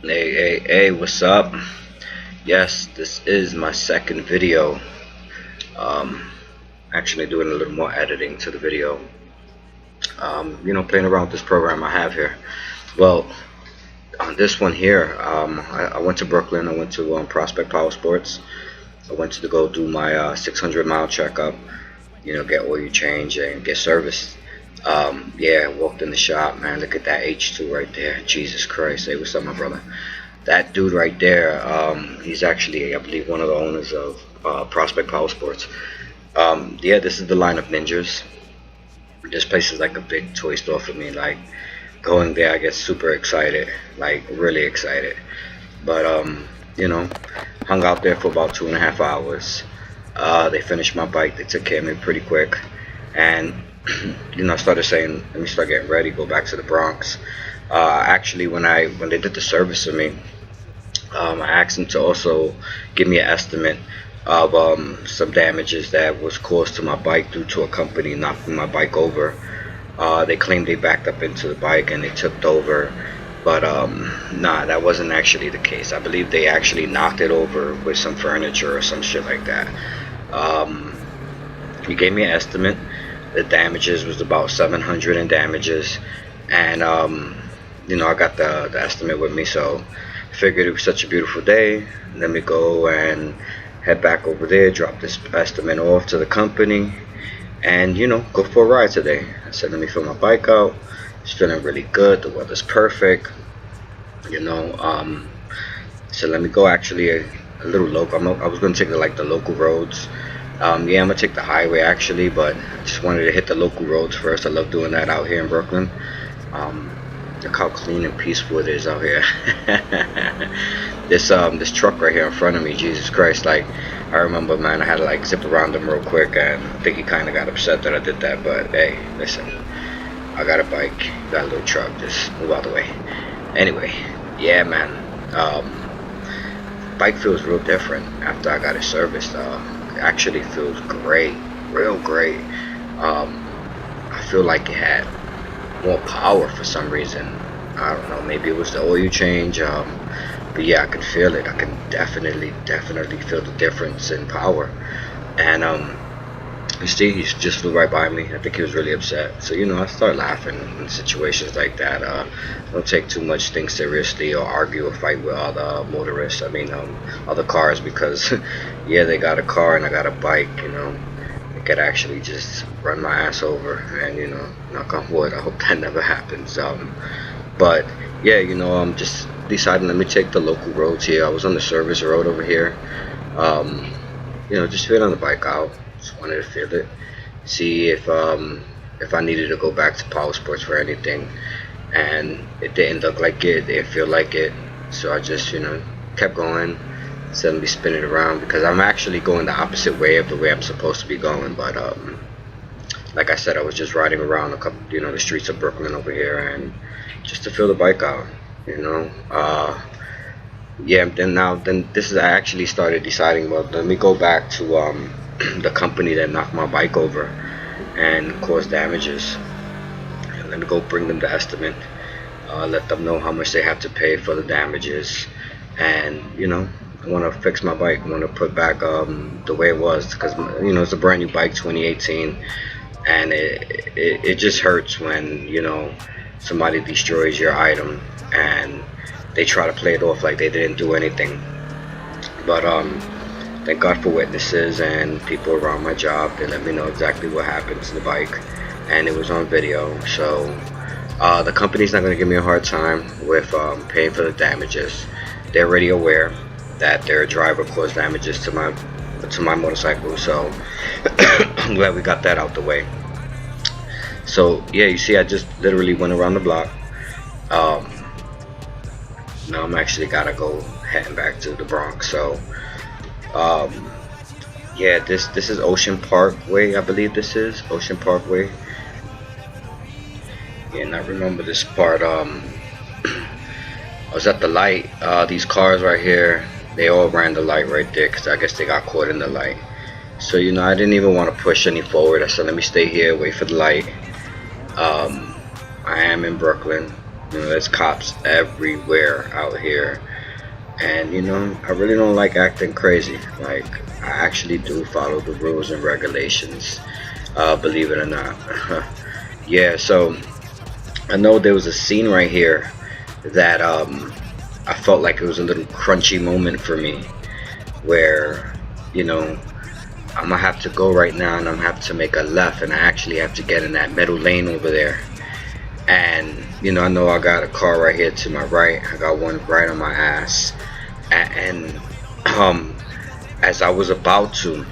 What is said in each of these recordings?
Hey, what's up? Yes, this is my second video. Um, Actually doing a little more editing to the video. Playing around with this program I have here. Well, on this one here, I went to Brooklyn. I went to Prospect POWERSPORTS. I went to go do my 600-mile checkup. Get oil change and get serviced. Yeah, walked in the shop, man. Look at that H2 right there. Jesus Christ. Hey, what's up, my brother? That dude right there, he's actually, I believe, one of the owners of Prospect POWERSPORTS. Yeah, this is the line of Ninjas. This place is like a big toy store for me. Like, going there, I get super excited, like really excited. But hung out there for about 2.5 hours. They finished my bike. They took care of me pretty quick, and I started saying, let me start getting ready, go back to the Bronx. Actually, when they did the service of me, I asked them to also give me an estimate of some damages that was caused to my bike due to a company knocking my bike over. They claimed they backed up into the bike and they tipped over, but nah, that wasn't actually the case. I believe they actually knocked it over with some furniture or some shit like that. He gave me an estimate. The damages was about 700 in damages, and I got the estimate with me, so figured it was such a beautiful day. Let me go and head back over there, drop this estimate off to the company, and go for a ride today. I said, let me fill my bike out. It's feeling really good. The weather's perfect. So let me go actually a little local. I was gonna take the local roads. Yeah, I'm gonna take the highway actually, but I just wanted to hit the local roads first. I love doing that out here in Brooklyn. Look how clean and peaceful it is out here. This truck right here in front of me, Jesus Christ, like, I remember, man, I had to like zip around him real quick, and I think he kind of got upset that I did that. But hey, listen, I got a bike, got a little truck, just move out the way. Anyway, yeah, man, bike feels real different after I got it serviced. Actually feels great, real great. I feel like it had more power for some reason. I don't know, maybe it was the oil change. But yeah, I could feel it. I can definitely feel the difference in power. And you see, he just flew right by me. I think he was really upset. So I start laughing in situations like that. Don't take too much things seriously or argue or fight with other motorists. I mean, other cars, because yeah, they got a car and I got a bike. They could actually just run my ass over, and knock on wood, I hope that never happens. But yeah, I'm just deciding, let me take the local roads here. I was on the service road over here. Just feeling the bike out. Just wanted to feel it, see if I needed to go back to POWERSPORTS for anything, and it didn't look like it, didn't feel like it. So I just kept going. Instead of me spinning around, because I'm actually going the opposite way of the way I'm supposed to be going. But like I said, I was just riding around a couple, the streets of Brooklyn over here, and just to feel the bike out. Yeah. Then this is, I actually started deciding, well, let me go back to the company that knocked my bike over and caused damages, and let me go bring them the estimate, let them know how much they have to pay for the damages, and I want to fix my bike. I want to put back the way it was, because it's a brand new bike, 2018, and it just hurts when somebody destroys your item and they try to play it off like they didn't do anything. But thank God for witnesses and people around my job. They let me know exactly what happened to the bike, and it was on video. So the company's not going to give me a hard time with paying for the damages. They're already aware that their driver caused damages to my motorcycle, so I'm glad we got that out the way. So yeah, you see, I just literally went around the block. Now I'm actually gotta go heading back to the Bronx. So yeah, this is Ocean Parkway, I believe this is Ocean Parkway. Yeah, and I remember this part. I was at the light. These cars right here, they all ran the light right there, because I guess they got caught in the light. So I didn't even want to push any forward. I said, let me stay here, wait for the light. I am in Brooklyn. You know, there's cops everywhere out here. And you know, I really don't like acting crazy. Like, I actually do follow the rules and regulations, believe it or not. Yeah, so I know there was a scene right here that I felt like it was a little crunchy moment for me, where, you know, I'm gonna have to go right now and I'm gonna have to make a left, and I actually have to get in that middle lane over there. And you know I got a car right here to my right. I got one right on my ass. And as I was about to,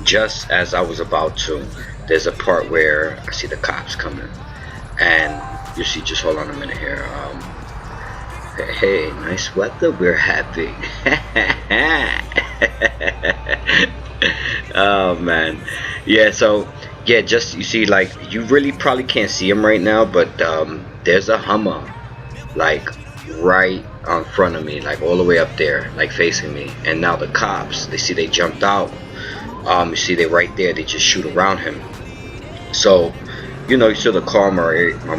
just as I was about to, there's a part where I see the cops coming, and you see, just hold on a minute here. Hey, nice weather we're having. Oh man, yeah. So yeah, just you see, like, you really probably can't see him right now, but there's a Hummer, like, right on front of me, like all the way up there, like facing me. And now the cops, they jumped out. You see, they right there. They just shoot around him. So, you know, you see the car on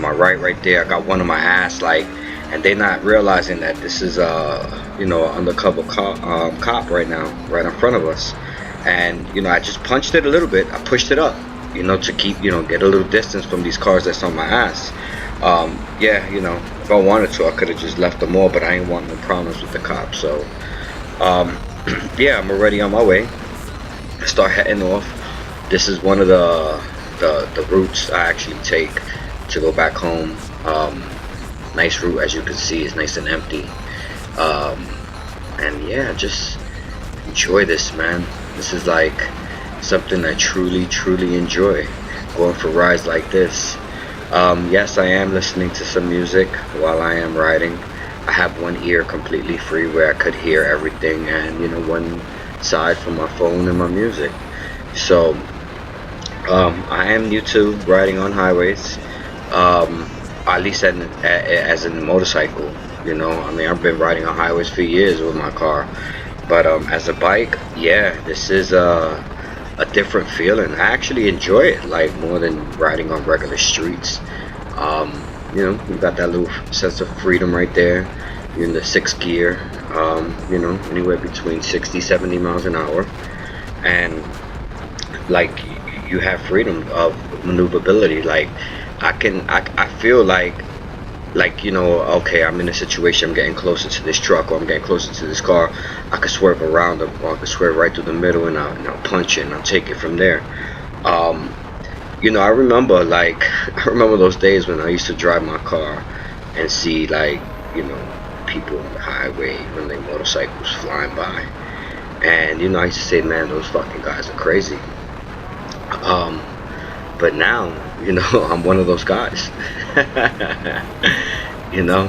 my right there. I got one on my ass, like, and they're not realizing that this is you know, an undercover cop right now, right in front of us. And you know, I just punched it a little bit. I pushed it up, you know, to keep, you know, get a little distance from these cars that's on my ass. Yeah, you know, if I wanted to, I could have just left them all, but I ain't want no problems with the cops. So yeah, I'm already on my way. I start heading off. This is one of the routes I actually take to go back home. Nice route, as you can see. It's nice and empty. And yeah, just enjoy this, man. This is like something I truly enjoy, going for rides like this. Yes, I am listening to some music while I am riding. I have one ear completely free where I could hear everything, and you know, one side for my phone and my music. So I am new to riding on highways, at least as in the motorcycle. You know, I mean, I've been riding on highways for years with my car, but as a bike, yeah, this is a different feeling. I actually enjoy it, like, more than riding on regular streets. You know, you got that little sense of freedom right there. You're in the sixth gear, you know, anywhere between 60-70 miles an hour, and like, you have freedom of maneuverability. Like, I feel like, you know, okay, I'm in a situation, I'm getting closer to this truck, or I'm getting closer to this car, I could swerve around them, or I could swerve right through the middle, and I'll punch it, and I'll take it from there. You know, I remember, like, I remember those days when I used to drive my car and see, like, you know, people on the highway when their motorcycles flying by, and you know, I used to say, man, those fucking guys are crazy. But now, you know, I'm one of those guys. You know,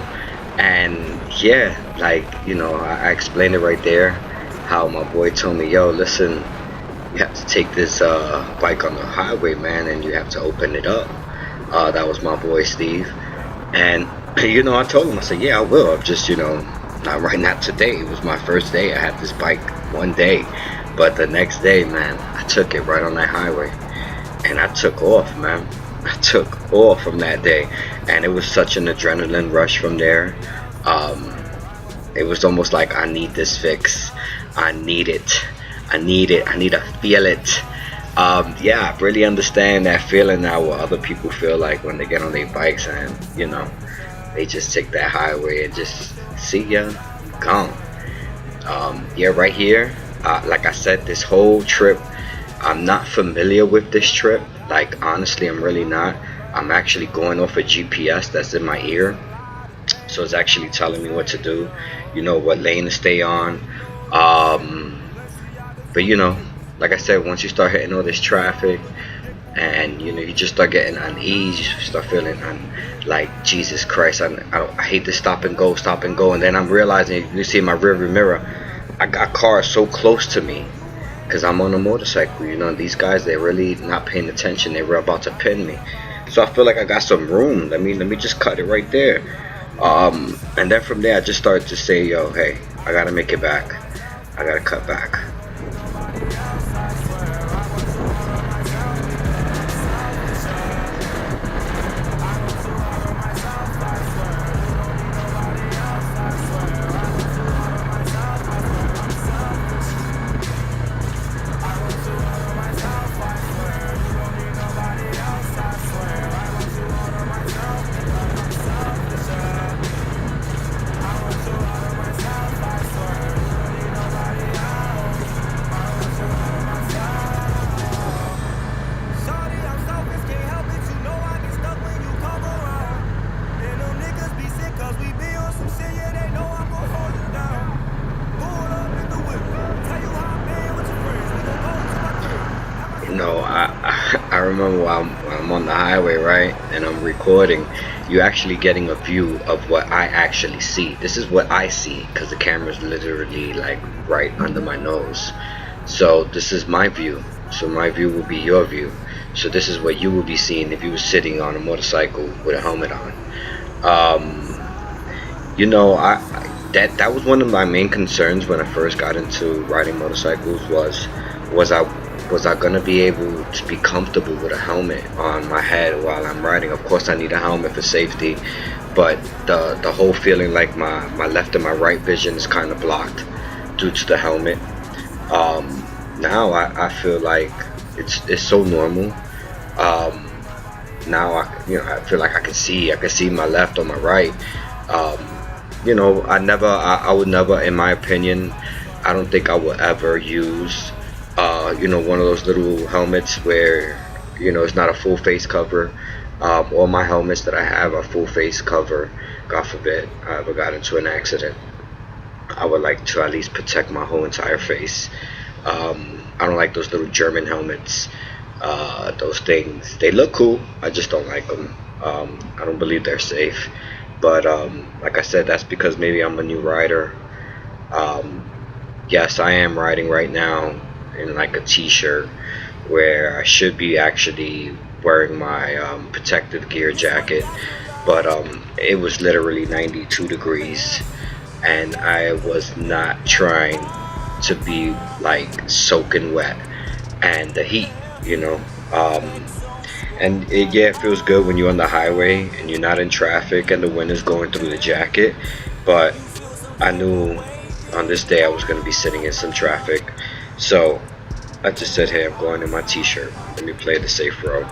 and yeah, like, you know, I explained it right there, how my boy told me, yo, listen, you have to take this bike on the highway, man, and you have to open it up. That was my boy Steve. And you know, I told him, I said, yeah, I will. I'm just, you know, not today. It was my first day. I had this bike one day, but the next day, man, I took it right on that highway, and I took off, man. I took off from that day, and it was such an adrenaline rush from there. It was almost like, I need this fix. I need it. I need to feel it. Yeah, I really understand that feeling now, what other people feel like when they get on their bikes, and you know, they just take that highway and just see ya, gone. Yeah, right here, like I said, this whole trip, I'm not familiar with this trip. Like, honestly, I'm really not. I'm actually going off a GPS that's in my ear, so it's actually telling me what to do, you know, what lane to stay on. But you know, like I said, once you start hitting all this traffic, and you know, you just start getting uneasy, you start feeling like, Jesus Christ, I hate to stop and go, and then I'm realizing, you see in my rearview mirror, I got cars so close to me, because I'm on a motorcycle. You know, these guys, they're really not paying attention. They were about to pin me, so I feel like I got some room. Let me just cut it right there. And then from there, I just started to say, yo, hey, I gotta make it back. I gotta cut back. remember while I'm on the highway, right, and I'm recording, you're actually getting a view of what I actually see. This is what I see because the camera's literally like right under my nose. So this is my view. So my view will be your view. So this is what you will be seeing if you were sitting on a motorcycle with a helmet on. You know, that was one of my main concerns when I first got into riding motorcycles was I gonna be able to be comfortable with a helmet on my head while I'm riding. Of course I need a helmet for safety, but the whole feeling like my left and my right vision is kind of blocked due to the helmet. Now I feel like it's so normal. Now I feel like I can see my left or my right. You know, I would never, in my opinion, I don't think I will ever use you know, one of those little helmets where, you know, it's not a full face cover. All my helmets that I have are full face cover. God forbid I ever got into an accident. I would like to at least protect my whole entire face. I don't like those little German helmets. Those things, they look cool, I just don't like them. I don't believe they're safe. But like I said, that's because maybe I'm a new rider. Yes, I am riding right now in like a t-shirt where I should be actually wearing my protective gear jacket, but it was literally 92 degrees and I was not trying to be like soaking wet and the heat, you know. And yeah, it feels good when you're on the highway and you're not in traffic and the wind is going through the jacket, but I knew on this day I was going to be sitting in some traffic, so I just said, hey, I'm going in my t-shirt, let me play the safe road.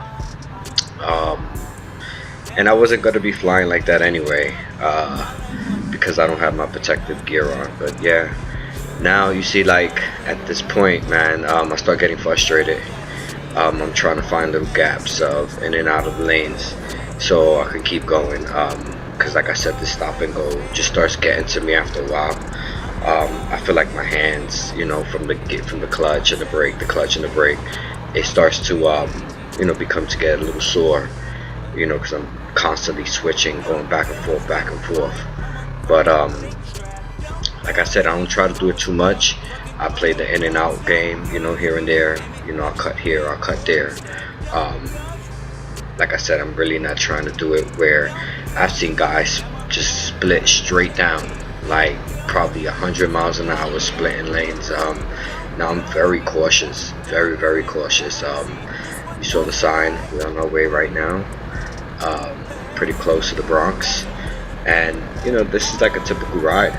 And I wasn't going to be flying like that anyway, because I don't have my protective gear on. But yeah, now you see, like at this point, man, I start getting frustrated. I'm trying to find little gaps of in and out of lanes so I can keep going, because like I said, this stop and go just starts getting to me after a while. I feel like my hands, you know, from the clutch and the brake, it starts to you know, become to get a little sore, you know, because I'm constantly switching, going back and forth. But like I said, I don't try to do it too much. I play the in and out game, you know, here and there. You know, I'll cut here, I'll cut there. Like I said, I'm really not trying to do it where I've seen guys just split straight down, like probably 100 miles an hour splitting lanes. Now I'm very cautious, very cautious. You saw the sign, we're on our way right now, pretty close to the Bronx, and you know, this is like a typical ride.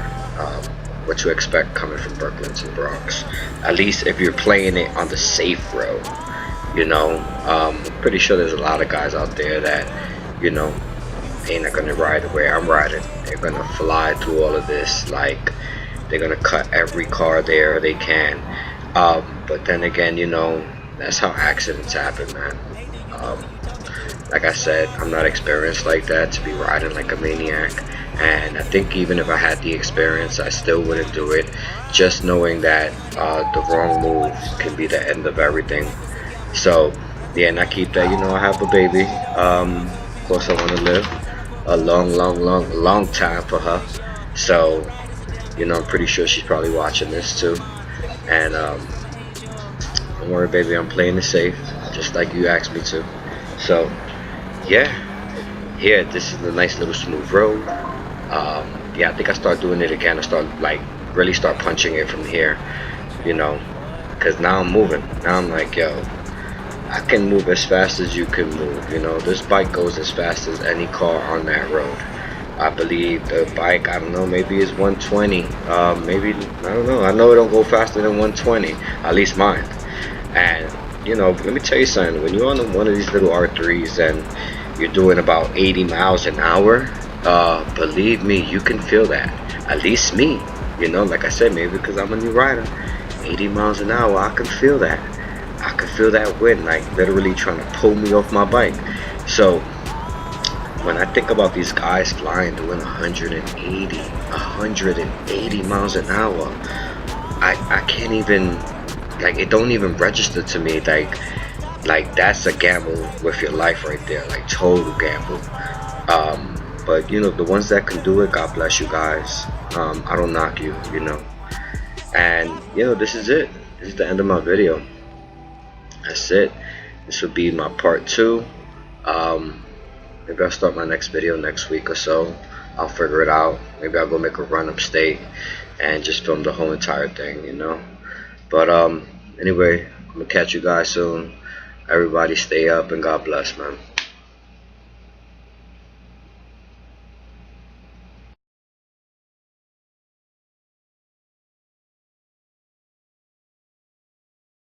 What to expect coming from Brooklyn to the Bronx, at least if you're playing it on the safe road, you know. Pretty sure there's a lot of guys out there that, you know, ain't not gonna ride the way I'm riding. They're gonna fly through all of this, like they're gonna cut every car there they can. But then again, you know, that's how accidents happen, man. Like I said, I'm not experienced like that to be riding like a maniac, and I think even if I had the experience, I still wouldn't do it, just knowing that the wrong move can be the end of everything. So yeah, and I keep that, you know, I have a baby. Of course I want to live a long time for her, so you know, I'm pretty sure she's probably watching this too. And don't worry, baby, I'm playing it safe, just like you asked me to. So yeah, this is a nice little smooth road. Yeah, I think I start doing it again. I start really start punching it from here, you know, because now I'm moving. Now I'm like, yo, I can move as fast as you can move. You know, this bike goes as fast as any car on that road. I believe the bike, I don't know, maybe it's 120. Maybe, I don't know. I know it don't go faster than 120, at least mine. And you know, let me tell you something. When you're on one of these little R3s and you're doing about 80 miles an hour, believe me, you can feel that. At least me, you know, like I said, maybe because I'm a new rider. 80 miles an hour, I can feel that. I can feel that wind, like literally trying to pull me off my bike. So when I think about these guys flying doing 180 miles an hour, I can't even, like, it don't even register to me. Like, Like, that's a gamble with your life right there, like total gamble. But you know, the ones that can do it, God bless you guys. I don't knock you, you know. And you know, this is it. This is the end of my video. That's it. This will be my part 2. Maybe I'll start my next video next week or so. I'll figure it out. Maybe I'll go make a run upstate and just film the whole entire thing, you know. But anyway, I'm gonna catch you guys soon. Everybody stay up and God bless, man.